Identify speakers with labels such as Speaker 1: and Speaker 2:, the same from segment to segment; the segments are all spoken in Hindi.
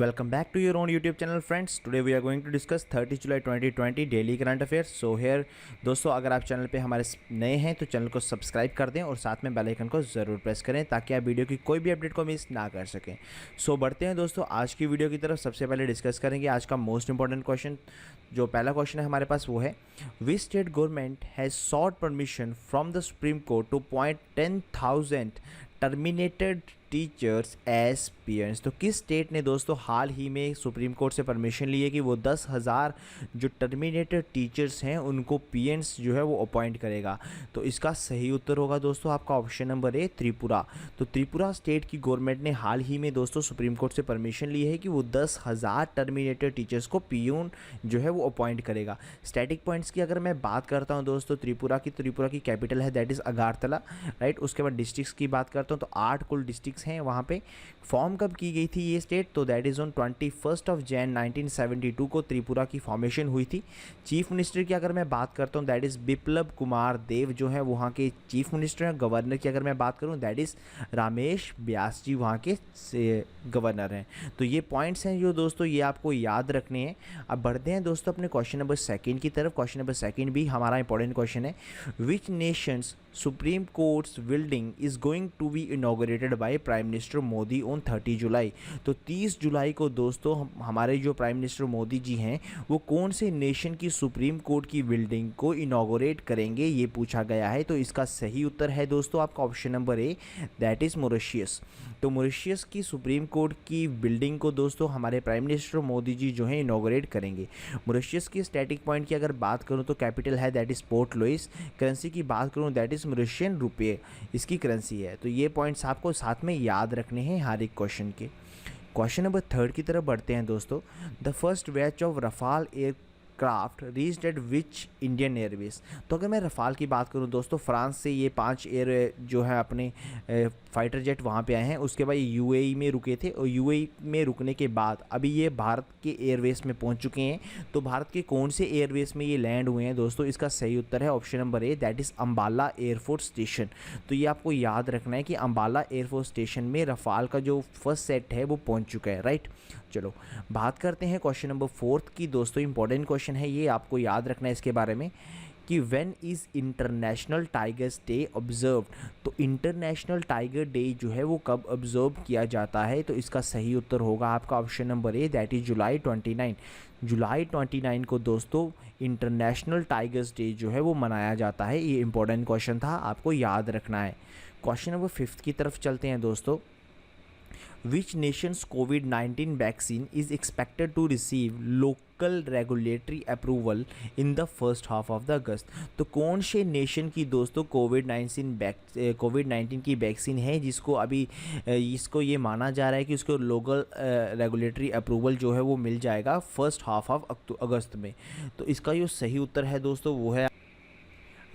Speaker 1: Welcome back to your own YouTube channel friends. Today we are going to discuss 30 July 2020 daily current affairs. So here दोस्तों, अगर आप चैनल पे हमारे नए हैं तो चैनल को सब्सक्राइब कर दें और साथ में बेल आइकन को ज़रूर प्रेस करें ताकि आप वीडियो की कोई भी अपडेट को मिस ना कर सकें. सो बढ़ते हैं दोस्तों आज की वीडियो की तरफ. सबसे पहले डिस्कस करेंगे आज का मोस्ट इंपॉर्टेंट क्वेश्चन. जो पहला क्वेश्चन है हमारे पास वो है, which state government has sought permission from the Supreme Court to appoint 10,000 terminated teachers as peons. तो किस स्टेट ने दोस्तों हाल ही में सुप्रीम कोर्ट से परमिशन ली है कि वो 10,000 जो टर्मिनेटेड टीचर्स हैं उनको पीएंस जो है वो अपॉइंट करेगा. तो इसका सही उत्तर होगा दोस्तों आपका ऑप्शन नंबर ए, त्रिपुरा. तो त्रिपुरा स्टेट की गवर्नमेंट ने हाल ही में दोस्तों सुप्रीम कोर्ट से परमिशन ली है कि वो 10,000 टर्मिनेटेड टीचर्स को पीयून जो है वो अपॉइंट करेगा. स्टैटिक पॉइंट्स की अगर मैं बात करता हूँ दोस्तों, त्रिपुरा की कैपिटल है दैट इज़ अगारतला, राइट. उसके बाद डिस्ट्रिक्ट्स की बात करता हूँ तो 8 कुल डिस्ट्रिक्ट्स हैं वहाँ पे. फॉर्म कब की गई थी ये स्टेट, तो दैट इज़ ऑन 21 जनवरी 1972 को त्रिपुरा की फॉर्मेशन हुई थी. चीफ मिनिस्टर की अगर मैं बात करता हूँ दैट इज़ बिप्लब कुमार देव जो है वहाँ के चीफ मिनिस्टर हैं. गवर्नर की अगर मैं बात करूँ दैट इज़ रामेश व्यास जी वहाँ के गवर्नर हैं. तो ये पॉइंट्स हैं जो दोस्तों ये आपको याद रखने हैं. अब बढ़ते हैं दोस्तों अपने क्वेश्चन नंबर सेकंड की तरफ. क्वेश्चन नंबर सेकंड भी हमारा इंपॉर्टेंट क्वेश्चन है. Which nation's Supreme Court's building is going to be inaugurated by Prime Minister Modi on 30 July. तो 30 जुलाई को दोस्तों हमारे जो प्राइम मिनिस्टर मोदी जी हैं वो कौन से नेशन की सुप्रीम कोर्ट की बिल्डिंग को इनॉग्रेट करेंगे ये पूछा गया है. तो इसका सही उत्तर है दोस्तों आपका option number A, that is Mauritius. तो मॉरिशस की सुप्रीम कोर्ट की बिल्डिंग को दोस्तों हमारे प्राइम मिनिस्टर मोदी जी जो है इनॉग्रेट करेंगे. मॉरिशस की स्टैटिक पॉइंट की अगर बात करूँ तो कैपिटल है that is Port Louis. Currency की बात करूँ दैट इज़ मॉरिशियन रुपये इसकी करेंसी है. तो ये पॉइंट्स आपको साथ में याद रखने हैं हर एक क्वेश्चन के. क्वेश्चन नंबर थर्ड की तरफ बढ़ते हैं दोस्तों. The first batch of Rafale aircraft reached eight which Indian Airways. तो अगर मैं रफाल की बात करूं दोस्तों, फ्रांस से ये 5 एयर जो है अपने फाइटर जेट वहाँ पे आए हैं. उसके बाद ये यूएई में रुके थे और यूएई में रुकने के बाद अभी ये भारत के एयरवेज में पहुँच चुके हैं. तो भारत के कौन से एयरवेज में ये लैंड हुए हैं दोस्तों, इसका सही उत्तर है option number A, that is Ambala air force station. तो ये आपको याद रखना है कि अम्बाला एयरफोर्स स्टेशन में रफाल का जो फर्स्ट सेट है वो पहुँच चुका है, राइट. चलो बात करते हैं क्वेश्चन नंबर फोर्थ की. दोस्तों इंपॉर्टेंट क्वेश्चन है ये, आपको याद रखना है इसके बारे में कि when is international tigers day observed. तो इंटरनेशनल टाइगर डे जो है वो कब ऑब्जर्व किया जाता है. तो इसका सही उत्तर होगा आपका option number A, that is जुलाई 29. जुलाई 29 को दोस्तों इंटरनेशनल टाइगर्स डे जो है वो मनाया जाता है. ये इंपॉर्टेंट क्वेश्चन था, आपको याद रखना है. क्वेश्चन नंबर फिफ्थ की तरफ चलते हैं दोस्तों. Which nation's COVID-19 vaccine is expected to receive local regulatory approval in the first half of the August. तो कौन से नेशन की दोस्तों कोविड-19 की वैक्सीन है जिसको अभी इसको ये माना जा रहा है कि उसको लोकल रेगुलेटरी अप्रूवल जो है वो मिल जाएगा फर्स्ट हाफ ऑफ अगस्त में. तो इसका जो सही उत्तर है दोस्तों वो है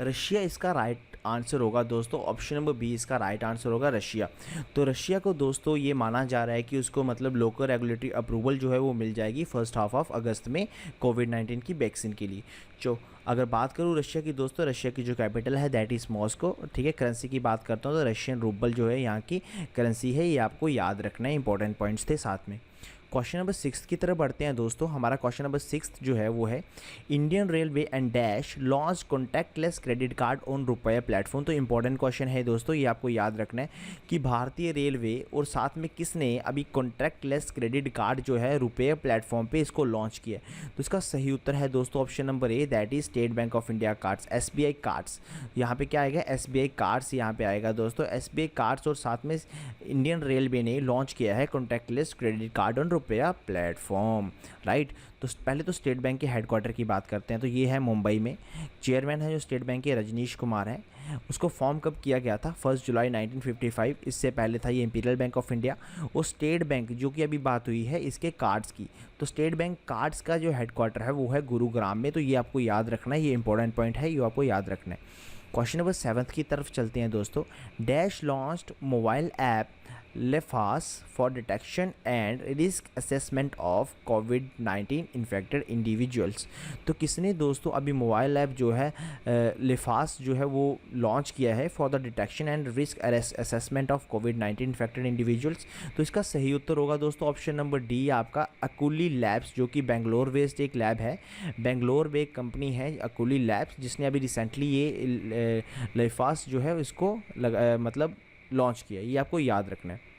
Speaker 1: रशिया. इसका राइट आंसर होगा दोस्तों ऑप्शन नंबर बी, इसका राइट आंसर होगा रशिया. तो रशिया को दोस्तों ये माना जा रहा है कि उसको मतलब लोकल रेगुलेटरी अप्रूवल जो है वो मिल जाएगी फर्स्ट हाफ ऑफ अगस्त में कोविड-19 की वैक्सीन के लिए. जो अगर बात करूँ रशिया की दोस्तों, रशिया की जो कैपिटल है दैट इज़ मॉस्को, ठीक है. करेंसी की बात करता हूँ तो रशियन रूबल जो है यहाँ की करेंसी है, ये आपको याद रखना है. इंपॉर्टेंट पॉइंट्स थे साथ में. क्वेश्चन नंबर 6 की तरफ बढ़ते हैं दोस्तों. हमारा क्वेश्चन नंबर 6 जो है वो है, Indian railway and dash launch contactless credit card on रुपया प्लेटफॉर्म. तो इंपॉर्टेंट क्वेश्चन है दोस्तों, ये आपको याद रखना है कि भारतीय रेलवे और साथ में किसने अभी कॉन्टैक्टलेस क्रेडिट कार्ड जो है रुपया प्लेटफॉर्म पे इसको लॉन्च किया है. तो इसका सही उत्तर है दोस्तों option number A, that is state bank of India cards, SBI cards. यहाँ पे क्या आएगा, एसबीआई कार्ड्स यहाँ पे आएगा दोस्तों. एसबीआई कार्ड्स और साथ में इंडियन रेलवे ने लॉन्च किया है कॉन्टैक्टलेस क्रेडिट कार्ड ऑन रुपया प्लेटफॉर्म, राइट. तो पहले तो स्टेट बैंक के हेडक्वार्टर की बात करते हैं. तो ये है मुंबई में. चेयरमैन है जो स्टेट बैंक के रजनीश कुमार है. उसको फॉर्म कब किया गया था, 1 जुलाई 1955. इससे पहले था ये इंपीरियल बैंक ऑफ इंडिया. और स्टेट बैंक जो कि अभी बात हुई है इसके कार्ड्स की, तो स्टेट बैंक कार्ड्स का जो हेडक्वार्टर है वो है गुरुग्राम में. तो ये आपको याद रखना है, ये इंपॉर्टेंट पॉइंट है, ये आपको याद रखना है. क्वेश्चन नंबर 7 की तरफ चलते हैं दोस्तों. Dash launched mobile app Lefas for detection and risk assessment of कोविड-19 इन्फेक्टेड इंडिविजुअल्स। तो किसने दोस्तों अभी मोबाइल ऐप जो है लेफास जो है वो लॉन्च किया है for the detection and risk assessment of कोविड-19 इन्फेक्टेड इंडिविजुअल्स। तो इसका सही उत्तर होगा दोस्तों ऑप्शन नंबर डी आपका अकुली लैब्स, जो कि बेंगलोर बेस्ड एक लैब है। बेंगलोर में एक कंपनी है अकुली लैब्स, जिसने अभी रिसेंटली ये लेफास जो है इसको मतलब लॉन्च किया। ये आपको याद रखना है।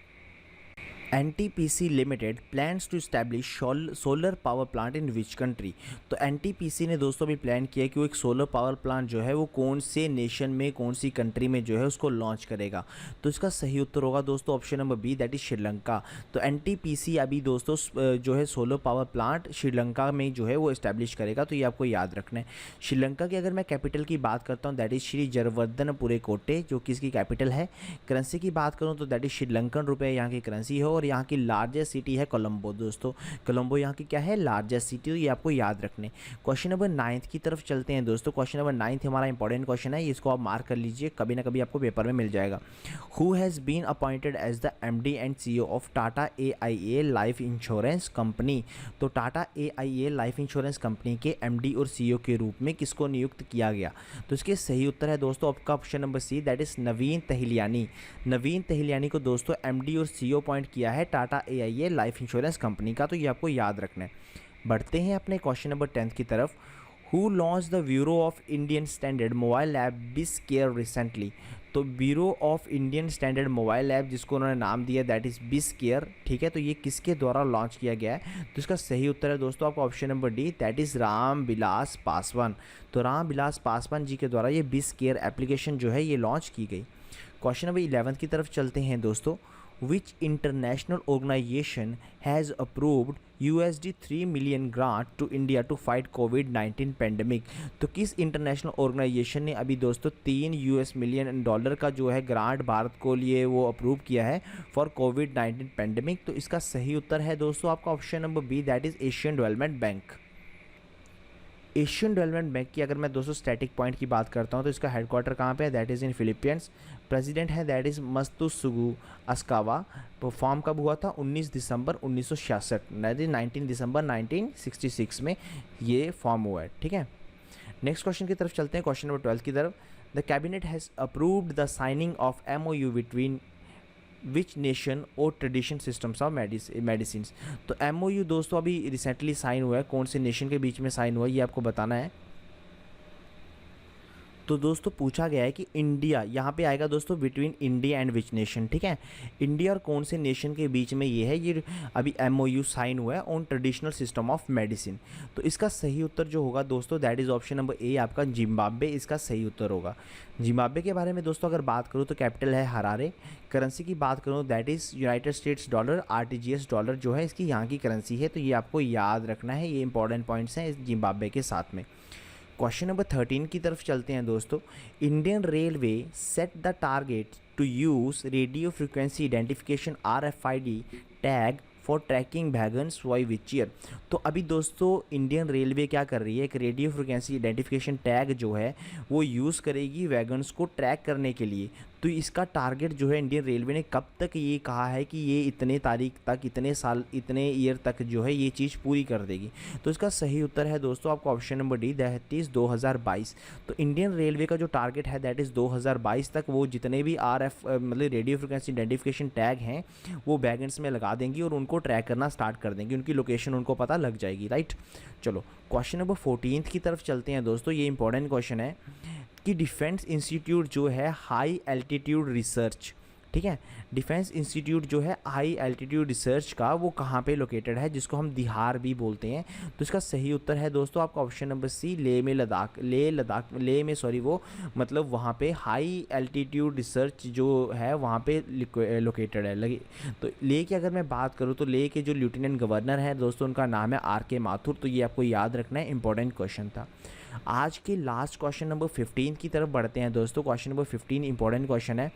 Speaker 1: NTPC limited plans to establish solar power plant in which country. तो NTPC ने दोस्तों अभी प्लान किया कि वो एक सोलर पावर प्लांट जो है वो कौन से नेशन में, कौन सी कंट्री में जो है उसको लॉन्च करेगा। तो इसका सही उत्तर होगा दोस्तों option number B, that is Sri Lanka. तो NTPC अभी दोस्तों जो है सोलर पावर प्लांट श्रीलंका में जो है वो इस्टेब्लिश करेगा। तो ये आपको याद रखना है। श्रीलंका की अगर मैं कैपिटल की बात करता हूँ दैट इज श्री जयवर्धनपुरे कोटे, जो कि इसकी कैपिटल है। करेंसी की बात करूँ तो दैट इज श्रीलंकन रुपये यहाँ की करेंसी है, और यहाँ की लार्जेस्ट सिटी है कोलंबो। दोस्तों कोलंबो यहाँ की क्या है, लार्जेस्ट सिटी। तो ये आपको याद रखने। क्वेश्चन नंबर 9 की तरफ चलते हैं दोस्तों। क्वेश्चन नंबर 9 हमारा इंपॉर्टेंट क्वेश्चन है, इसको आप मार्क कर लीजिए, कभी ना कभी आपको पेपर में मिल जाएगा। Who has been appointed as the MD and CEO of Tata AIA life insurance company. तो Tata AIA life insurance company के MD और CEO के रूप में किसको नियुक्त किया गया। तो इसके सही उत्तर है दोस्तों आपका option number C, that is Naveen Tahiliani. Naveen Tahiliani को दोस्तों MD और CEO अपॉइंट किया है Tata AIA life insurance company का। तो ये आपको याद रखना है। बढ़ते हैं अपने क्वेश्चन नंबर 10 की तरफ। Who launch the bureau of Indian standard mobile app बिस केयर रिसेंटली। तो bureau of Indian standard mobile app, जिसको उन्होंने नाम दिया दैट इज़ बिस केयर, ठीक है। तो ये किसके द्वारा लॉन्च किया गया है। तो इसका सही उत्तर है दोस्तों आपका option number D, that is Ram Vilas Paswan. तो राम विलास पासवान जी के द्वारा ये बिस केयर एप्लीकेशन जो है ये लॉन्च की गई। क्वेश्चन नंबर 11 की तरफ चलते हैं दोस्तों। Which international organization has approved $3 million grant to India to fight COVID-19 pandemic। तो किस इंटरनेशनल ऑर्गेनाइजेशन ने अभी दोस्तों $3 मिलियन का जो है ग्रांट भारत को लिए वो अप्रूव किया है फॉर COVID-19 पैंडमिक। तो इसका सही उत्तर है दोस्तों आपका option number B, that is Asian Development Bank. Asian Development Bank की अगर मैं दोस्तों स्टैटिक पॉइंट की बात करता हूँ तो इसका हेडक्वार्टर कहाँ पे है, that is in Philippines. President है दैट इज़ मस्तुसुगु अस्कावा। तो फॉर्म कब हुआ था, 19 दिसंबर 1966, दैट इज 19 दिसंबर 1966 में ये फॉर्म हुआ है, ठीक है। नेक्स्ट क्वेश्चन की तरफ चलते हैं, क्वेश्चन नंबर 12 की तरफ। The cabinet has approved the signing off MOU between which nation और ट्रेडिशन सिस्टम्स ऑफ मेडिसिन। तो MOU दोस्तों अभी रिसेंटली साइन हुआ है, कौन से नेशन के बीच में साइन हुआ है ये आपको बताना है। तो दोस्तों पूछा गया है कि इंडिया यहाँ पे आएगा दोस्तों, between India and which nation, ठीक है। इंडिया और कौन से नेशन के बीच में ये है, ये अभी MOU साइन हुआ है on traditional system of medicine. तो इसका सही उत्तर जो होगा दोस्तों that is option number A आपका जिम्बाब्वे, इसका सही उत्तर होगा। जिम्बाब्वे के बारे में दोस्तों अगर बात करूँ तो कैपिटल है हरारे। करेंसी की बात करूँ that is United states dollar, RTGS dollar जो है इसकी यहाँ की करेंसी है। तो ये आपको याद रखना है, ये इंपॉर्टेंट पॉइंट्स हैं इस जिम्बाब्वे के साथ में। क्वेश्चन नंबर 13 की तरफ चलते हैं दोस्तों। Indian Railway set the target to use radio frequency identification RFID tag for tracking wagons by which year. तो अभी दोस्तों इंडियन रेलवे क्या कर रही है, एक रेडियो फ्रिक्वेंसी आइडेंटिफिकेशन टैग जो है वो यूज़ करेगी वैगन्स को ट्रैक करने के लिए। तो इसका टारगेट जो है इंडियन रेलवे ने कब तक ये कहा है कि ये इतने तारीख तक, इतने साल, इतने ईयर तक जो है ये चीज़ पूरी कर देगी। तो इसका सही उत्तर है दोस्तों आपका option number D, that is 2022। तो इंडियन रेलवे का जो टारगेट है दैट इज़ 2022 तक वो जितने भी मतलब रेडियो फ्रिक्वेंसी आइडेंटिफिकेशन टैग हैं वो वैगन्स में लगा देंगी और उनको ट्रैक करना स्टार्ट कर देंगी, उनकी लोकेशन उनको पता लग जाएगी, राइट। चलो क्वेश्चन नंबर 14 की तरफ चलते हैं दोस्तों। ये इंपॉर्टेंट क्वेश्चन है कि डिफेंस इंस्टीट्यूट जो है हाई एल्टीट्यूड रिसर्च, ठीक है, डिफेंस इंस्टीट्यूट जो है हाई एल्टीट्यूड रिसर्च का वो कहाँ पे लोकेटेड है, जिसको हम दिहार भी बोलते हैं। तो इसका सही उत्तर है दोस्तों आपका ऑप्शन नंबर सी, ले में वो मतलब वहाँ पे हाई एल्टीट्यूड रिसर्च जो है वहाँ पे लोकेटेड है लगे। तो ले की अगर मैं बात करूँ तो ले के जो लेफ्टिनेंट गवर्नर है दोस्तों उनका नाम है RK माथुर। तो ये आपको याद रखना है, इंपॉर्टेंट क्वेश्चन था। आज के लास्ट क्वेश्चन नंबर 15 की तरफ बढ़ते हैं दोस्तों। क्वेश्चन नंबर 15 इंपॉर्टेंट क्वेश्चन है।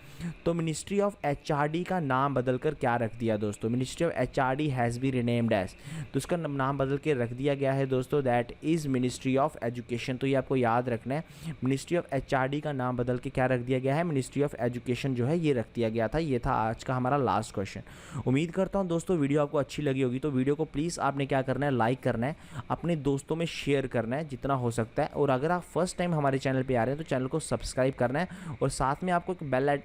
Speaker 1: तो मिनिस्ट्री ऑफ एचआरडी का नाम बदलकर क्या रख दिया दोस्तों? Ministry of HRD has be renamed as, तो उसका नाम बदल के रख दिया गया है दोस्तों, that is ministry of education. तो ये आपको याद रखना है, मिनिस्ट्री ऑफ एचआरडी का नाम बदल के क्या रख दिया गया है? मिनिस्ट्री ऑफ एजुकेशन जो है ये रख दिया गया था। ये था आज का हमारा लास्ट क्वेश्चन। उम्मीद करता हूँ दोस्तों वीडियो आपको अच्छी लगी होगी। तो वीडियो को प्लीज़ आपने क्या करना है, लाइक करना है, अपने दोस्तों में शेयर करना है जितना हो सकता है। और अगर आप फर्स्ट टाइम हमारे चैनल पे आ रहे हैं तो चैनल को सब्सक्राइब करना है, और साथ में आपको एक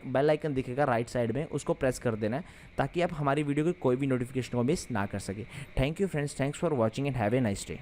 Speaker 1: बेल आइकन दिखेगा राइट साइड में, उसको प्रेस कर देना है ताकि आप हमारी वीडियो की कोई भी नोटिफिकेशन को मिस ना कर सके। Thank you friends, thanks for watching and have a nice day.